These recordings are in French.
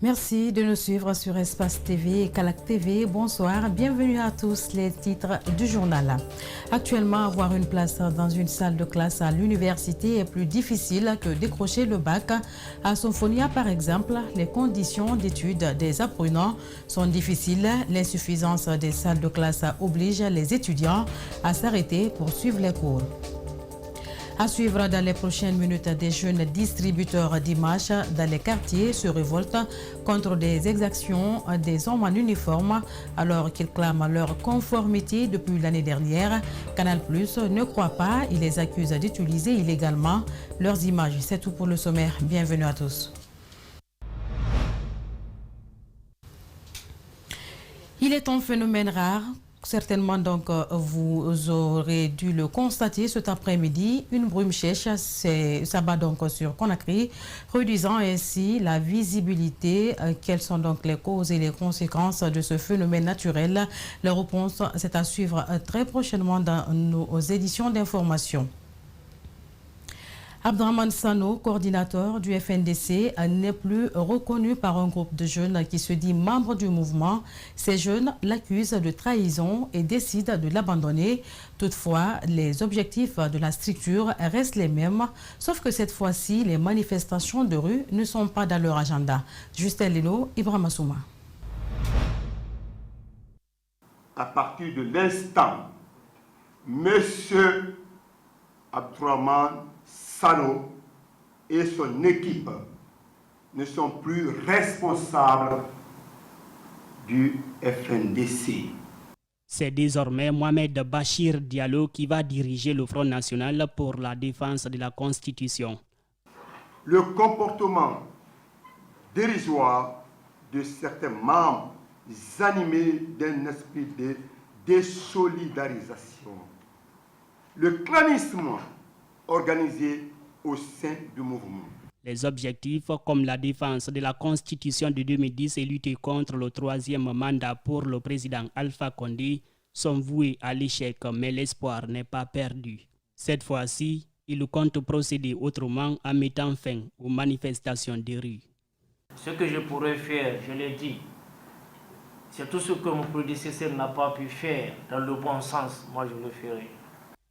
Merci de nous suivre sur Espace TV et Calac TV. Bonsoir, bienvenue à tous. Les titres du journal. Actuellement, avoir une place dans une salle de classe à l'université est plus difficile que décrocher le bac. À Symphonia, par exemple, les conditions d'études des apprenants sont difficiles. L'insuffisance des salles de classe oblige les étudiants à s'arrêter pour suivre les cours. À suivre dans les prochaines minutes, des jeunes distributeurs d'images dans les quartiers se révoltent contre des exactions des hommes en uniforme alors qu'ils clament leur conformité depuis l'année dernière. Canal+ ne croit pas, il les accuse d'utiliser illégalement leurs images. C'est tout pour le sommaire. Bienvenue à tous. Il est un phénomène rare. Certainement, donc, vous aurez dû le constater cet après-midi. Une brume sèche s'abat donc sur Conakry, réduisant ainsi la visibilité. Quelles sont donc les causes et les conséquences de ce phénomène naturel? La réponse, c'est à suivre très prochainement dans nos éditions d'information. Abdraman Sano, coordinateur du FNDC, n'est plus reconnu par un groupe de jeunes qui se dit membre du mouvement. Ces jeunes l'accusent de trahison et décident de l'abandonner. Toutefois, les objectifs de la structure restent les mêmes, sauf que cette fois-ci, les manifestations de rue ne sont pas dans leur agenda. Justin Leno, Ibrahima Souma. À partir de l'instant, Monsieur Abdraman Sano et son équipe ne sont plus responsables du FNDC. C'est désormais Mohamed Bachir Diallo qui va diriger le Front National pour la défense de la Constitution. Le comportement dérisoire de certains membres animés d'un esprit de désolidarisation, le clanisme organisé au sein du mouvement. Les objectifs comme la défense de la Constitution de 2010 et lutter contre le troisième mandat pour le président Alpha Condé sont voués à l'échec, mais l'espoir n'est pas perdu. Cette fois-ci, il compte procéder autrement en mettant fin aux manifestations des rues. Ce que je pourrais faire, je l'ai dit, c'est tout ce que mon prédécesseur n'a pas pu faire dans le bon sens, moi je le ferai.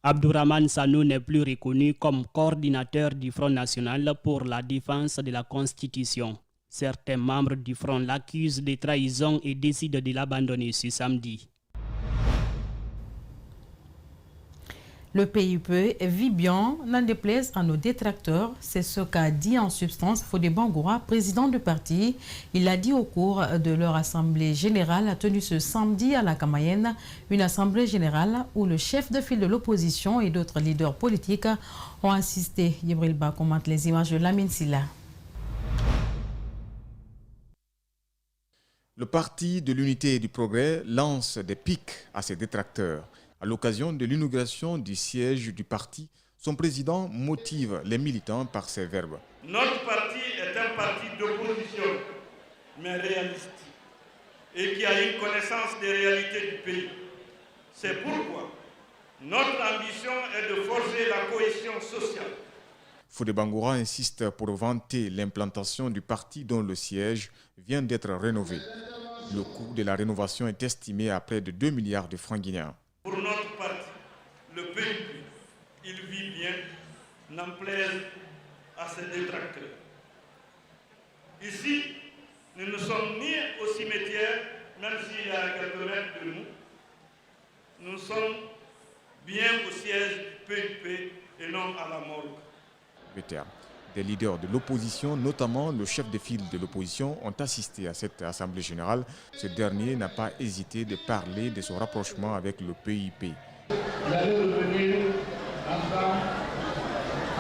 Abdourahmane Sano n'est plus reconnu comme coordinateur du Front National pour la défense de la Constitution. Certains membres du Front l'accusent de trahison et décident de l'abandonner ce samedi. Le PIP vit bien, n'en déplaise à nos détracteurs. C'est ce qu'a dit en substance Fodé Bangoura, président du parti. Il l'a dit au cours de leur assemblée générale tenue ce samedi à la Kamayenne, une assemblée générale où le chef de file de l'opposition et d'autres leaders politiques ont assisté. Yibril Ba commente les images de Lamine Silla. Le parti de l'unité et du progrès lance des piques à ses détracteurs. À l'occasion de l'inauguration du siège du parti, son président motive les militants par ses verbes. Notre parti est un parti d'opposition, mais réaliste, et qui a une connaissance des réalités du pays. C'est pourquoi notre ambition est de forger la cohésion sociale. Fodé Bangoura insiste pour vanter l'implantation du parti dont le siège vient d'être rénové. Le coût de la rénovation est estimé à près de 2 milliards de francs guinéens. Pour notre parti, le PIP, il vit bien, n'en plaise à ses détracteurs. Ici, nous ne sommes ni au cimetière, même s'il y a quelques mètres de nous. Nous sommes bien au siège du PIP et non à la morgue. Des leaders de l'opposition, notamment le chef de file de l'opposition, ont assisté à cette assemblée générale. Ce dernier n'a pas hésité de parler de son rapprochement avec le PIP. Vous allez revenir ensemble,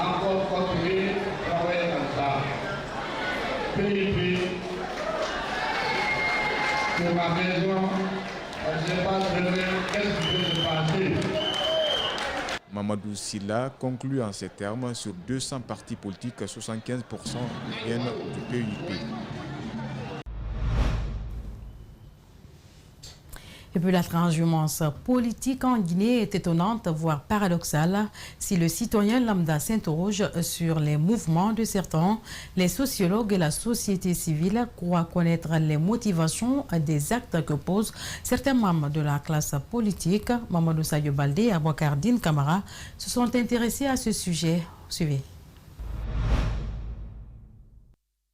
encore continuer à travailler ensemble. PIP, c'est ma maison, je ne sais pas très bien qu'est-ce qui peut se passer. Mamadou Silla conclut en ces termes: sur 200 partis politiques, 75% viennent du PIP. Depuis la transhumance politique en Guinée est étonnante, voire paradoxale. Si le citoyen lambda s'interroge sur les mouvements de certains, les sociologues et la société civile croient connaître les motivations des actes que posent certains membres de la classe politique. Mamadou Sadio Baldé et Abouakardine Camara se sont intéressés à ce sujet. Suivez.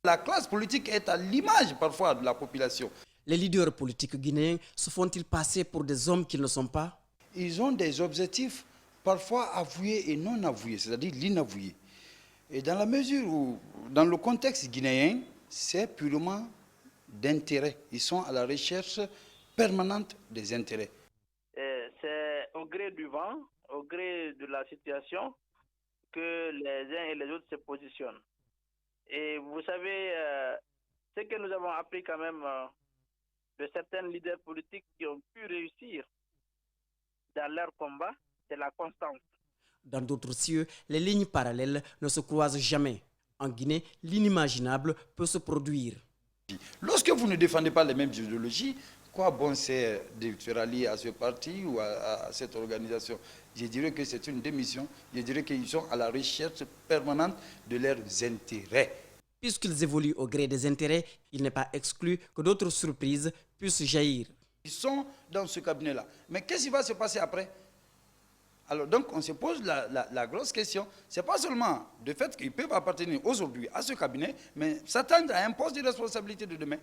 La classe politique est à l'image parfois de la population. Les leaders politiques guinéens se font-ils passer pour des hommes qu'ils ne sont pas? Ils ont des objectifs parfois avoués et non avoués, c'est-à-dire l'inavoué. Et dans la mesure où, dans le contexte guinéen, c'est purement d'intérêt. Ils sont à la recherche permanente des intérêts. C'est au gré du vent, au gré de la situation, que les uns et les autres se positionnent. Et vous savez, ce que nous avons appris quand même de certains leaders politiques qui ont pu réussir dans leur combat, c'est la constance. Dans d'autres cieux, les lignes parallèles ne se croisent jamais. En Guinée, l'inimaginable peut se produire. Lorsque vous ne défendez pas les mêmes idéologies, quoi bon c'est de se rallier à ce parti ou à cette organisation? Je dirais que c'est une démission. Je dirais qu'ils sont à la recherche permanente de leurs intérêts. Puisqu'ils évoluent au gré des intérêts, il n'est pas exclu que d'autres surprises puissent jaillir. Ils sont dans ce cabinet-là. Mais qu'est-ce qui va se passer après? Alors donc on se pose la grosse question. Ce n'est pas seulement le fait qu'ils peuvent appartenir aujourd'hui à ce cabinet, mais s'attendre à un poste de responsabilité de demain.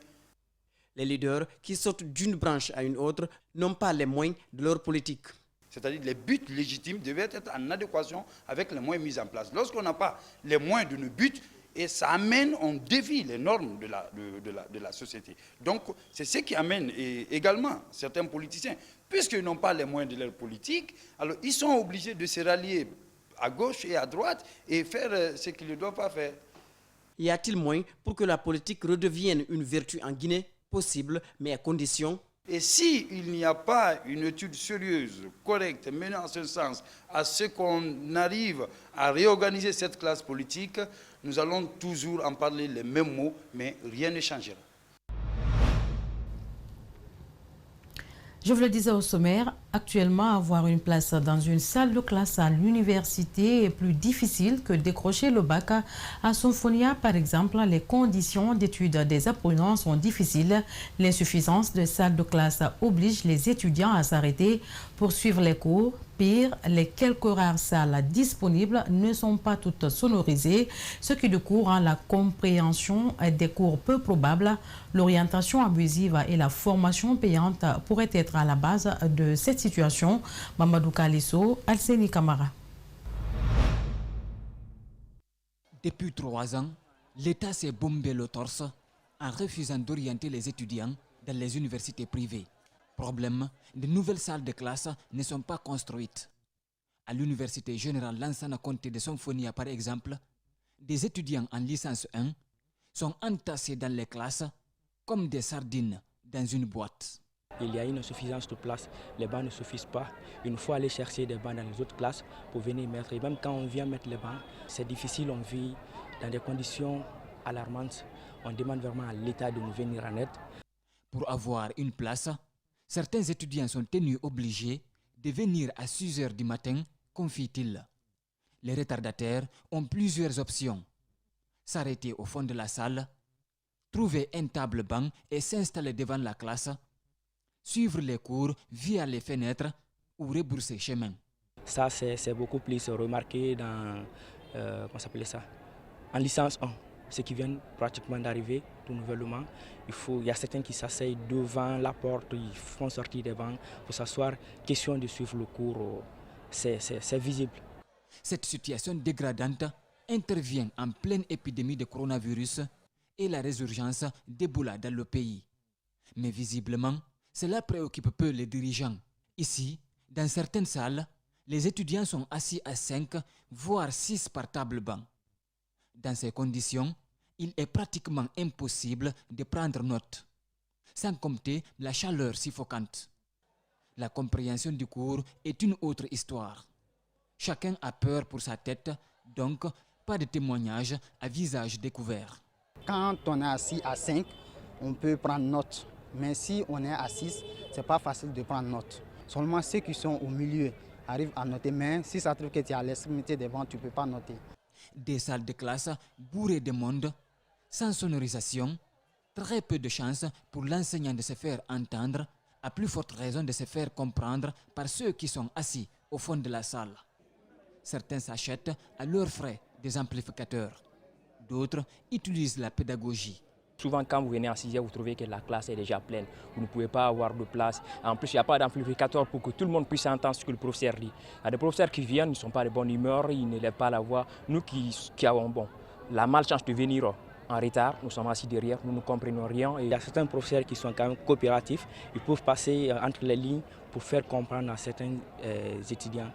Les leaders qui sautent d'une branche à une autre n'ont pas les moyens de leur politique. C'est-à-dire les buts légitimes devaient être en adéquation avec les moyens mis en place. Lorsqu'on n'a pas les moyens de nos buts, et ça amène, on dévie les normes de la société. Donc c'est ce qui amène également certains politiciens, puisqu'ils n'ont pas les moyens de leur politique, alors ils sont obligés de se rallier à gauche et à droite et faire ce qu'ils ne doivent pas faire. Y a-t-il moyen pour que la politique redevienne une vertu en Guinée? Possible, mais à condition. Et s'il n'y a pas une étude sérieuse, correcte, menant en ce sens, à ce qu'on arrive à réorganiser cette classe politique, nous allons toujours en parler les mêmes mots, mais rien ne changera. Je vous le disais au sommaire, actuellement avoir une place dans une salle de classe à l'université est plus difficile que décrocher le bac. À Symphonia, par exemple, les conditions d'études des apprenants sont difficiles. L'insuffisance de salles de classe oblige les étudiants à s'arrêter pour suivre les cours. Pire, les quelques rares salles disponibles ne sont pas toutes sonorisées, ce qui du coup rend la compréhension des cours peu probable. L'orientation abusive et la formation payante pourraient être à la base de cette situation. Mamadou Kalisso, Alseni Kamara. Depuis 3 ans, l'État s'est bombé le torse en refusant d'orienter les étudiants dans les universités privées. Problème, de nouvelles salles de classe ne sont pas construites. À l'Université générale Lansana Conté de Symphonia, par exemple, des étudiants en licence 1 sont entassés dans les classes comme des sardines dans une boîte. Il y a une insuffisance de place, les bancs ne suffisent pas. Il nous faut aller chercher des bancs dans les autres classes pour venir mettre. Et même quand on vient mettre les bancs, c'est difficile, on vit dans des conditions alarmantes. On demande vraiment à l'État de nous venir en aide. Pour avoir une place, certains étudiants sont tenus obligés de venir à 6 h du matin, confie-t-il. Les retardataires ont plusieurs options. S'arrêter au fond de la salle, trouver un table-banc et s'installer devant la classe, suivre les cours via les fenêtres ou rebourser chemin. Ça, c'est beaucoup plus remarqué dans, comment s'appelle ça, en licence 1. Ceux qui viennent pratiquement d'arriver tout nouvellement, il y a certains qui s'asseyent devant la porte, ils font sortir des bancs pour s'asseoir. Question de suivre le cours, c'est visible. Cette situation dégradante intervient en pleine épidémie de coronavirus et la résurgence d'Ebola dans le pays. Mais visiblement, cela préoccupe peu les dirigeants. Ici, dans certaines salles, les étudiants sont assis à 5, voire 6 par table-banc. Dans ces conditions, il est pratiquement impossible de prendre note, sans compter la chaleur suffocante. La compréhension du cours est une autre histoire. Chacun a peur pour sa tête, donc pas de témoignage à visage découvert. Quand on est assis à 5, on peut prendre note. Mais si on est à 6, ce n'est pas facile de prendre note. Seulement ceux qui sont au milieu arrivent à noter, mais si ça trouve que tu es à l'extrémité devant, tu ne peux pas noter. Des salles de classe bourrées de monde, sans sonorisation, très peu de chances pour l'enseignant de se faire entendre, à plus forte raison de se faire comprendre par ceux qui sont assis au fond de la salle. Certains s'achètent à leurs frais des amplificateurs. D'autres utilisent la pédagogie. Souvent, quand vous venez en 6e, vous trouvez que la classe est déjà pleine. Vous ne pouvez pas avoir de place. En plus, il n'y a pas d'amplificateur pour que tout le monde puisse entendre ce que le professeur dit. Il y a des professeurs qui viennent, ils ne sont pas de bonne humeur, ils ne lèvent pas la voix. Nous qui avons la malchance de venir en retard, nous sommes assis derrière, nous ne comprenons rien. Et il y a certains professeurs qui sont quand même coopératifs. Ils peuvent passer entre les lignes pour faire comprendre à certains étudiants.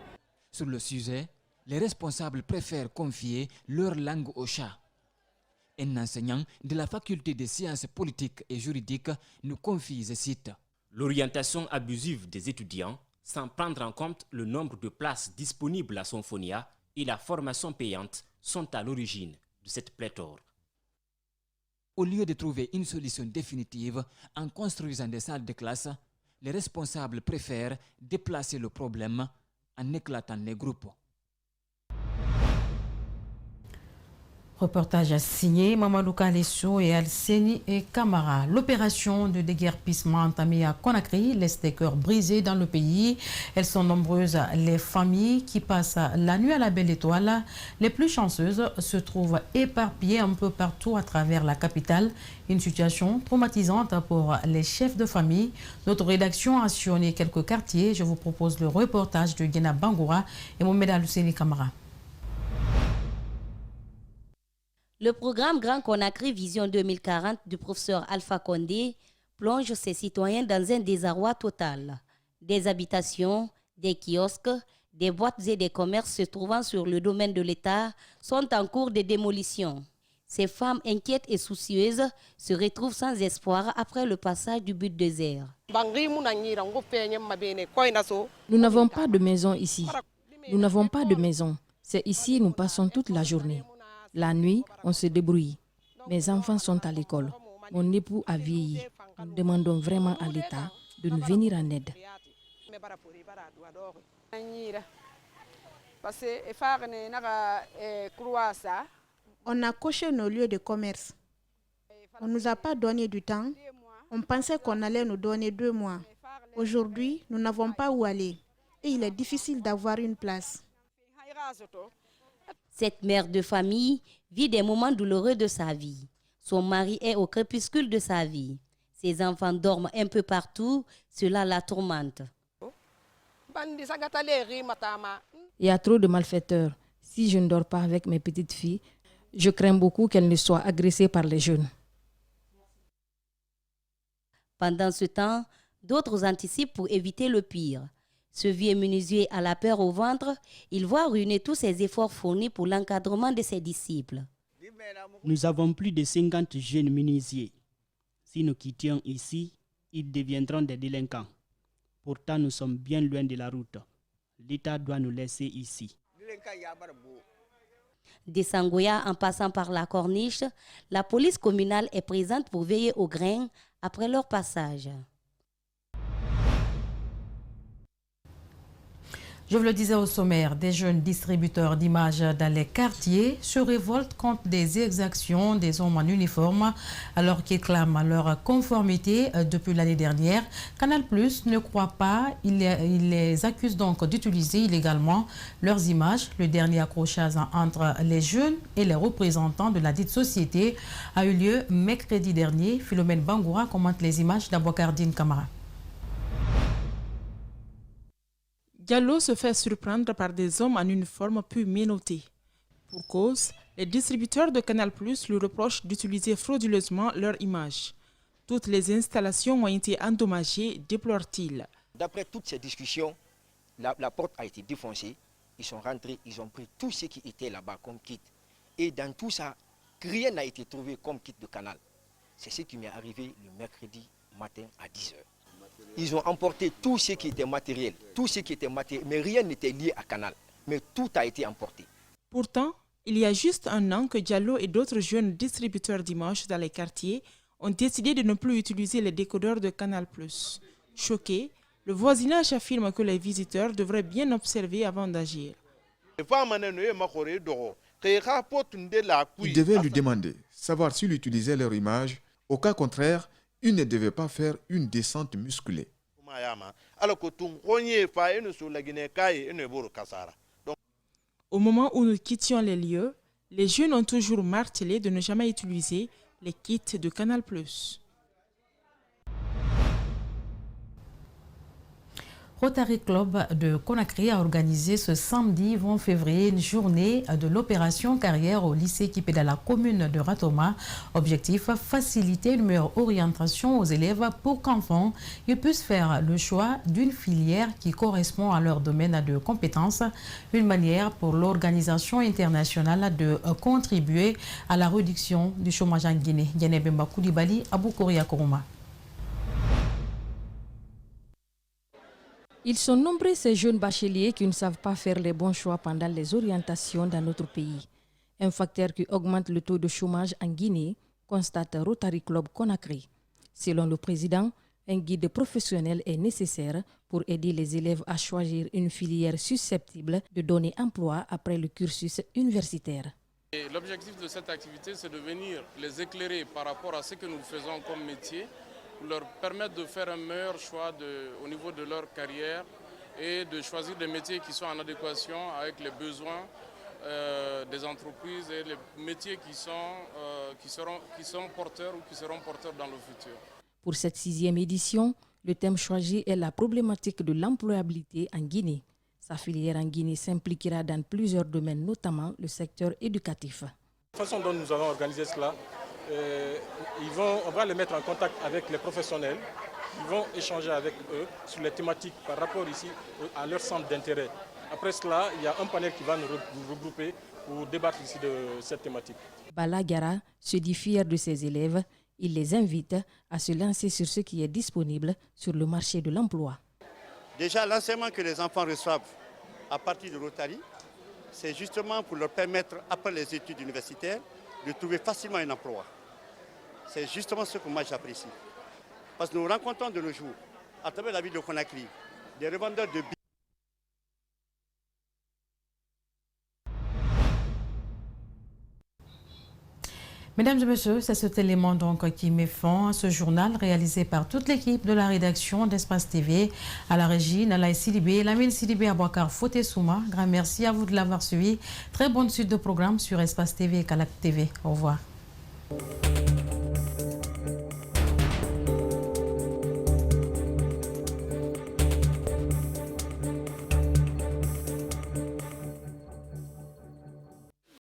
Sur le sujet, les responsables préfèrent confier leur langue au chat. Un enseignant de la faculté des sciences politiques et juridiques nous confie, je cite, l'orientation abusive des étudiants, sans prendre en compte le nombre de places disponibles à Symphonia et la formation payante, sont à l'origine de cette pléthore. Au lieu de trouver une solution définitive en construisant des salles de classe, les responsables préfèrent déplacer le problème en éclatant les groupes. Reportage signé Mamadou Kalessou et Alseni et Camara. L'opération de déguerpissement entamée à Conakry laisse des cœurs brisés dans le pays. Elles sont nombreuses les familles qui passent la nuit à la Belle Étoile. Les plus chanceuses se trouvent éparpillées un peu partout à travers la capitale. Une situation traumatisante pour les chefs de famille. Notre rédaction a sillonné quelques quartiers. Je vous propose le reportage de Guéna Bangoura et Mohamed Alseni Camara. Le programme Grand Conakry Vision 2040 du professeur Alpha Condé plonge ses citoyens dans un désarroi total. Des habitations, des kiosques, des boîtes et des commerces se trouvant sur le domaine de l'État sont en cours de démolition. Ces femmes inquiètes et soucieuses se retrouvent sans espoir après le passage du but désert. Nous n'avons pas de maison ici. Nous n'avons pas de maison. C'est ici que nous passons toute la journée. La nuit, on se débrouille. Mes enfants sont à l'école. Mon époux a vieilli. Nous demandons vraiment à l'État de nous venir en aide. On a coché nos lieux de commerce. On ne nous a pas donné du temps. On pensait qu'on allait nous donner 2 mois. Aujourd'hui, nous n'avons pas où aller. Et il est difficile d'avoir une place. Cette mère de famille vit des moments douloureux de sa vie. Son mari est au crépuscule de sa vie. Ses enfants dorment un peu partout, cela la tourmente. Il y a trop de malfaiteurs. Si je ne dors pas avec mes petites filles, je crains beaucoup qu'elles ne soient agressées par les jeunes. Pendant ce temps, d'autres anticipent pour éviter le pire. Ce vieux menuisier a la peur au ventre, il voit ruiner tous ses efforts fournis pour l'encadrement de ses disciples. Nous avons plus de 50 jeunes menuisiers. Si nous quittions ici, ils deviendront des délinquants. Pourtant, nous sommes bien loin de la route. L'État doit nous laisser ici. De Sangoya en passant par la Corniche, la police communale est présente pour veiller aux grains après leur passage. Je vous le disais au sommaire, des jeunes distributeurs d'images dans les quartiers se révoltent contre des exactions des hommes en uniforme alors qu'ils clament leur conformité depuis l'année dernière. Canal+ ne croit pas, il les accuse donc d'utiliser illégalement leurs images. Le dernier accrochage entre les jeunes et les représentants de la dite société a eu lieu mercredi dernier. Philomène Bangoura commente les images d'Abouakardine Camara. Diallo se fait surprendre par des hommes en uniforme puis menottés. Pour cause, les distributeurs de Canal+ lui reprochent d'utiliser frauduleusement leur image. Toutes les installations ont été endommagées, déplore-t-il. D'après toutes ces discussions, la porte a été défoncée. Ils sont rentrés, ils ont pris tout ce qui était là-bas comme kit. Et dans tout ça, rien n'a été trouvé comme kit de Canal. C'est ce qui m'est arrivé le mercredi matin à 10h. Ils ont emporté tout ce qui était matériel, mais rien n'était lié à Canal. Mais tout a été emporté. Pourtant, il y a juste un an que Diallo et d'autres jeunes distributeurs d'images dans les quartiers ont décidé de ne plus utiliser les décodeurs de Canal+. Choqué, le voisinage affirme que les visiteurs devraient bien observer avant d'agir. Il devait lui demander, savoir s'il utilisait leur image. Au cas contraire, il ne devait pas faire une descente musculée. Au moment où nous quittions les lieux, les jeunes ont toujours martelé de ne jamais utiliser les kits de Canal+. Rotary Club de Conakry a organisé ce samedi 20 février une journée de l'opération carrière au lycée qui est dans la commune de Ratoma. Objectif, faciliter une meilleure orientation aux élèves pour qu'enfin ils puissent faire le choix d'une filière qui correspond à leur domaine de compétences. Une manière pour l'organisation internationale de contribuer à la réduction du chômage en Guinée. Diane Bemba Koulibaly, Abou Koria Koroma. Ils sont nombreux ces jeunes bacheliers qui ne savent pas faire les bons choix pendant les orientations dans notre pays. Un facteur qui augmente le taux de chômage en Guinée, constate Rotary Club Conakry. Selon le président, un guide professionnel est nécessaire pour aider les élèves à choisir une filière susceptible de donner emploi après le cursus universitaire. L'objectif de cette activité, c'est de venir les éclairer par rapport à ce que nous faisons comme métier, pour leur permettre de faire un meilleur choix au niveau de leur carrière et de choisir des métiers qui sont en adéquation avec les besoins des entreprises et les métiers qui sont porteurs ou qui seront porteurs dans le futur. Pour cette 6e édition, le thème choisi est la problématique de l'employabilité en Guinée. Sa filière en Guinée s'impliquera dans plusieurs domaines, notamment le secteur éducatif. La façon dont nous allons organiser cela, on va les mettre en contact avec les professionnels, ils vont échanger avec eux sur les thématiques par rapport ici à leur centre d'intérêt. Après cela, il y a un panel qui va nous regrouper pour débattre ici de cette thématique. Bala Gara se dit fier de ses élèves. Il les invite à se lancer sur ce qui est disponible sur le marché de l'emploi. Déjà, l'enseignement que les enfants reçoivent à partir de Rotary, c'est justement pour leur permettre, après les études universitaires, de trouver facilement un emploi. C'est justement ce que moi j'apprécie. Parce que nous rencontrons de nos jours, à travers la ville de Conakry, des revendeurs de billets. Mesdames et messieurs, c'est cet élément donc qui met fin à ce journal réalisé par toute l'équipe de la rédaction d'Espace TV, à la régie, Nalaï Sidibé, Lamine Sidibé, Abouakar Foté Souma. Grand merci à vous de l'avoir suivi. Très bonne suite de programme sur Espace TV et Kalak TV. Au revoir.